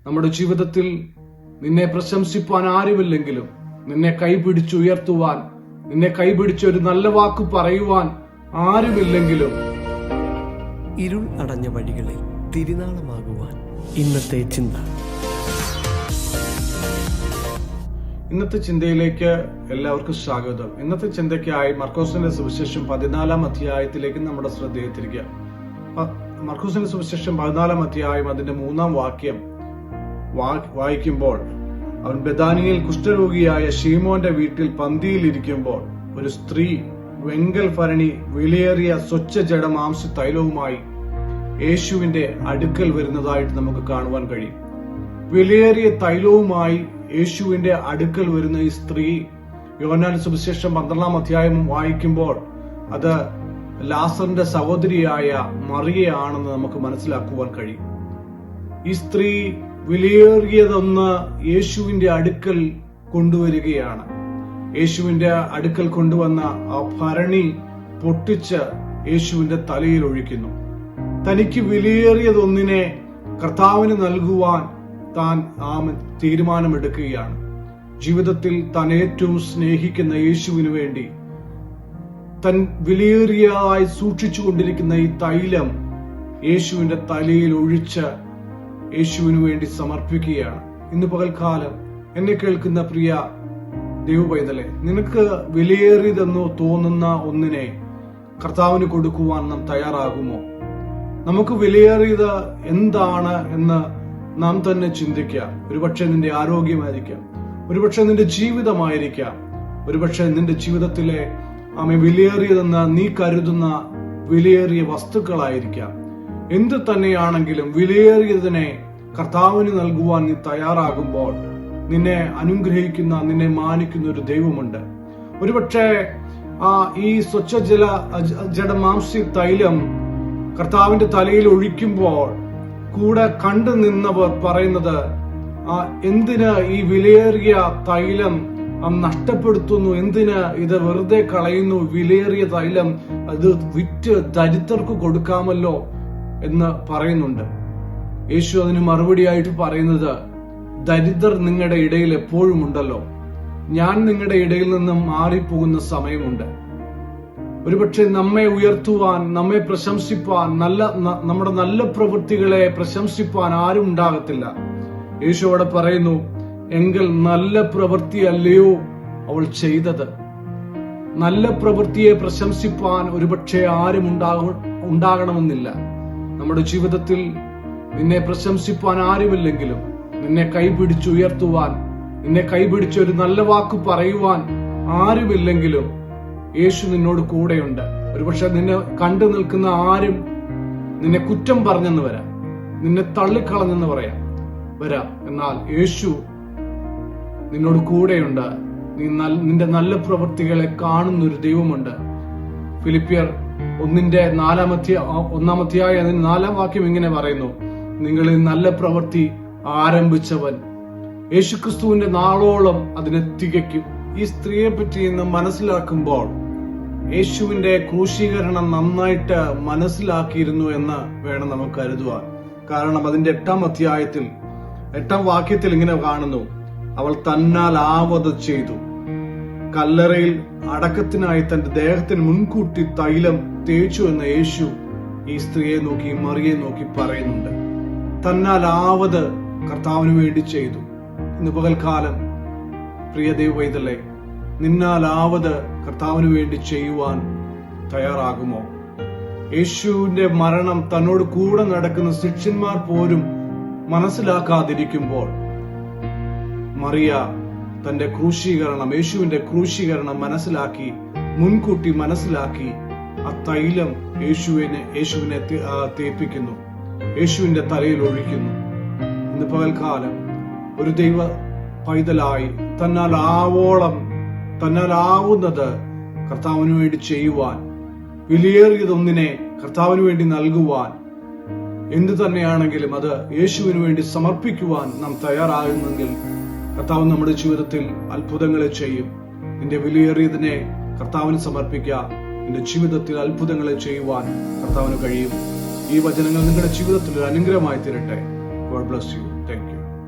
നമ്മുടെ ജീവിതത്തിൽ നിന്നെ പ്രശംസിപ്പാൻ ആരുമില്ലെങ്കിലും നിന്നെ കൈപിടിച്ചുയർത്തുവാൻ, നിന്നെ കൈപിടിച്ച് ഒരു നല്ല വാക്ക് പറയുവാൻ ആരുമില്ലെങ്കിലും ഇരുൾ അടഞ്ഞ വഴികളിൽ തിരുനാളമാകുവാൻ ഇന്നത്തെ ചിന്ത. ഇന്നത്തെ ചിന്തയിലേക്ക് എല്ലാവർക്കും സ്വാഗതം. ഇന്നത്തെ ചിന്തയ്ക്കായി മർക്കോസിന്റെ സുവിശേഷം 14-ാം അധ്യായത്തിലേക്ക് നമ്മുടെ ശ്രദ്ധയെ തിരിക്കുക. മർക്കോസിന്റെ സുവിശേഷം 14-ാം അധ്യായം അതിന്റെ 3-ാം വാക്യം വായിക്കുമ്പോൾ, അവൻ ബെഥാനിയിൽ കുഷ്ഠരോഗിയായ ശീമോന്റെ വീട്ടിൽ പന്തിയിലിരിക്കുമ്പോൾ ഒരു സ്ത്രീ വെങ്കൽ ഭരണി വിലയേറിയ സ്വച്ഛ ജഡമാംസ തൈലവുമായി യേശുവിന്റെ അടുക്കൽ വരുന്നതായിട്ട് നമുക്ക് കാണുവാൻ കഴിയും. വിലയേറിയ തൈലവുമായി യേശുവിന്റെ അടുക്കൽ വരുന്ന ഈ സ്ത്രീ യോഹന്നാന്റെ സുവിശേഷം 12-ാം അധ്യായം വായിക്കുമ്പോൾ അത് ലാസറിന്റെ സഹോദരിയായ മറിയയാണെന്ന് നമുക്ക് മനസ്സിലാക്കുവാൻ കഴിയും. ഈ സ്ത്രീ വിലയേറിയതൊന്ന് യേശുവിന്റെ അടുക്കൽ കൊണ്ടുവരികയാണ്. യേശുവിന്റെ അടുക്കൽ കൊണ്ടുവന്ന ആ ഭരണി പൊട്ടിച്ച് യേശുവിന്റെ തലയിൽ ഒഴിക്കുന്നു. തനിക്ക് വിലയേറിയതൊന്നിനെ കർത്താവിന് നൽകുവാൻ താൻ തീരുമാനമെടുക്കുകയാണ്. ജീവിതത്തിൽ താൻ ഏറ്റവും സ്നേഹിക്കുന്ന യേശുവിന് വേണ്ടി തൻ വിലയേറിയതായി സൂക്ഷിച്ചുകൊണ്ടിരിക്കുന്ന ഈ തൈലം യേശുവിന്റെ തലയിൽ ഒഴിച്ച് യേശുവിന് വേണ്ടി സമർപ്പിക്കുകയാണ്. ഇന്ന് പകൽക്കാലം എന്നെ കേൾക്കുന്ന പ്രിയ ദൈവപൈതലെ, നിനക്ക് വിലയേറിയതെന്നോ തോന്നുന്ന ഒന്നിനെ കർത്താവിന് കൊടുക്കുവാൻ നാം തയ്യാറാകുമോ? നമുക്ക് വിലയേറിയത് എന്താണ് എന്ന് നാം തന്നെ ചിന്തിക്കുക. ഒരുപക്ഷെ നിന്റെ ആരോഗ്യമായിരിക്കാം, ഒരുപക്ഷെ നിന്റെ ജീവിതമായിരിക്കാം, ഒരുപക്ഷെ നിന്റെ ജീവിതത്തിലെ വിലയേറിയതെന്ന് നീ കരുതുന്ന വിലയേറിയ വസ്തുക്കളായിരിക്കാം. എന്ത് തന്നെയാണെങ്കിലും വിലയേറിയതിനെ കർത്താവിന് നൽകുവാൻ നീ തയ്യാറാകുമ്പോൾ നിന്നെ അനുഗ്രഹിക്കുന്ന, നിന്നെ മാനിക്കുന്ന ഒരു ദൈവമുണ്ട്. ഒരുപക്ഷെ ഈ സ്വച്ഛ ജഡമാംസി തൈലം കർത്താവിന്റെ തലയിൽ ഒഴിക്കുമ്പോൾ കൂടെ കണ്ടു നിന്നവർ പറയുന്നത്, എന്തിന് ഈ വിലയേറിയ തൈലം നഷ്ടപ്പെടുത്തുന്നു, എന്തിന് ഇത് വെറുതെ കളയുന്നു, വിലയേറിയ തൈലം അത് വിറ്റ് ദരിദ്രർക്ക് കൊടുക്കാമല്ലോ എന്ന് പറയുന്നുണ്ട്. യേശു അതിന് മറുപടിയായിട്ട് പറയുന്നത്, ദരിദ്രർ നിങ്ങളുടെ ഇടയിൽ എപ്പോഴും ഉണ്ടല്ലോ, ഞാൻ നിങ്ങളുടെ ഇടയിൽ നിന്നും മാറിപ്പോകുന്ന സമയമുണ്ട്. ഒരുപക്ഷെ നമ്മെ ഉയർത്തുവാൻ, നമ്മെ പ്രശംസിപ്പാൻ, നമ്മുടെ നല്ല പ്രവൃത്തികളെ പ്രശംസിപ്പാൻ ആരും ഉണ്ടാകത്തില്ല. യേശു അവിടെ പറയുന്നു, എങ്കിൽ നല്ല പ്രവൃത്തി അല്ലയോ അവൾ ചെയ്തത്? നല്ല പ്രവൃത്തിയെ പ്രശംസിപ്പാൻ ഒരുപക്ഷെ ആരും ഉണ്ടാകണമെന്നില്ല. നമ്മുടെ ജീവിതത്തിൽ നിന്നെ പ്രശംസിപ്പാൻ ആരുമില്ലെങ്കിലും നിന്നെ കൈപിടിച്ചുയർത്തുവാൻ, നിന്നെ കൈപിടിച്ച് ഒരു നല്ല വാക്ക് പറയുവാൻ ആരുമില്ലെങ്കിലും യേശു നിന്നോട് കൂടെയുണ്ട്. ഒരുപക്ഷെ നിന്നെ കണ്ടു നിൽക്കുന്ന ആരും നിന്നെ കുറ്റം പറഞ്ഞെന്ന് വരാം, നിന്നെ തള്ളിക്കളഞ്ഞെന്ന് വരാം. എന്നാൽ യേശു നിന്നോട് കൂടെയുണ്ട്. നിന്റെ നല്ല പ്രവൃത്തികളെ കാണുന്ന ഒരു ദൈവമുണ്ട്. ഫിലിപ്പിയർ 1-ാം അധ്യായം 4-ാം വാക്യം ഇങ്ങനെ പറയുന്നു, നിങ്ങളിൽ നല്ല പ്രവൃത്തി ആരംഭിച്ചവൻ യേശുക്രിസ്തുവിന്റെ നാളോളം അതിനെ തികയ്ക്കും. ഈ സ്ത്രീയെ പറ്റി ഇന്ന് മനസ്സിലാക്കുമ്പോൾ യേശുവിന്റെ ക്രൂശീകരണം നന്നായിട്ട് മനസ്സിലാക്കിയിരുന്നു എന്ന് വേണം നമുക്ക് കരുതുവാൻ. കാരണം അതിന്റെ 8-ാം വാക്യത്തിൽ ഇങ്ങനെ കാണുന്നു, അവൾ തന്നാൽ ആവത് ചെയ്തു. കല്ലറയിൽ അടക്കത്തിനായി തന്റെ ദേഹത്തിന് മുൻകൂട്ടി തൈലം തേച്ചു എന്ന് യേശു ഈ സ്ത്രീയെ നോക്കി, മറിയെ നോക്കി പറയുന്നുണ്ട്. തന്നാൽ ആവത് കർത്താവിന് വേണ്ടി ചെയ്തു. ഇന്ന് പകൽക്കാലം പ്രിയ ദൈവപൈതലേ, നിന്നാലാവത് കർത്താവിന് വേണ്ടി ചെയ്യുവാൻ തയ്യാറാകുമോ? യേശുവിന്റെ മരണം തന്നോട് കൂടെ നടക്കുന്ന ശിഷ്യന്മാർ പോലും മനസ്സിലാക്കാതിരിക്കുമ്പോൾ മറിയ തന്റെ യേശുവിന്റെ ക്രൂശീകരണം മുൻകൂട്ടി മനസ്സിലാക്കി ആ തൈലം യേശുവിനെ തേപ്പിക്കുന്നു, യേശുവിന്റെ തലയിൽ ഒഴിക്കുന്നു. ഇന്ന് പകൽക്കാലം ഒരു ദൈവ പൈതലായി തന്നാലാവുന്നത് കർത്താവിന് വേണ്ടി ചെയ്യുവാൻ, വിലയേറിയതൊന്നിനെ കർത്താവിന് വേണ്ടി നൽകുവാൻ, എന്തു തന്നെയാണെങ്കിലും അത് യേശുവിന് വേണ്ടി സമർപ്പിക്കുവാൻ നാം തയ്യാറാകുന്നെങ്കിൽ കർത്താവ് നമ്മുടെ ജീവിതത്തിൽ അത്ഭുതങ്ങളെ ചെയ്യും. നിന്റെ വിലയേറിയതിനെ കർത്താവിന് സമർപ്പിക്കുക. നിന്റെ ജീവിതത്തിൽ അത്ഭുതങ്ങളെ ചെയ്യുവാൻ കർത്താവിന് കഴിയും. ഈ വചനങ്ങൾ നിങ്ങളുടെ ജീവിതത്തിൽ ഒരു അനുഗ്രഹമായി തീരട്ടെ. God bless you. Thank you.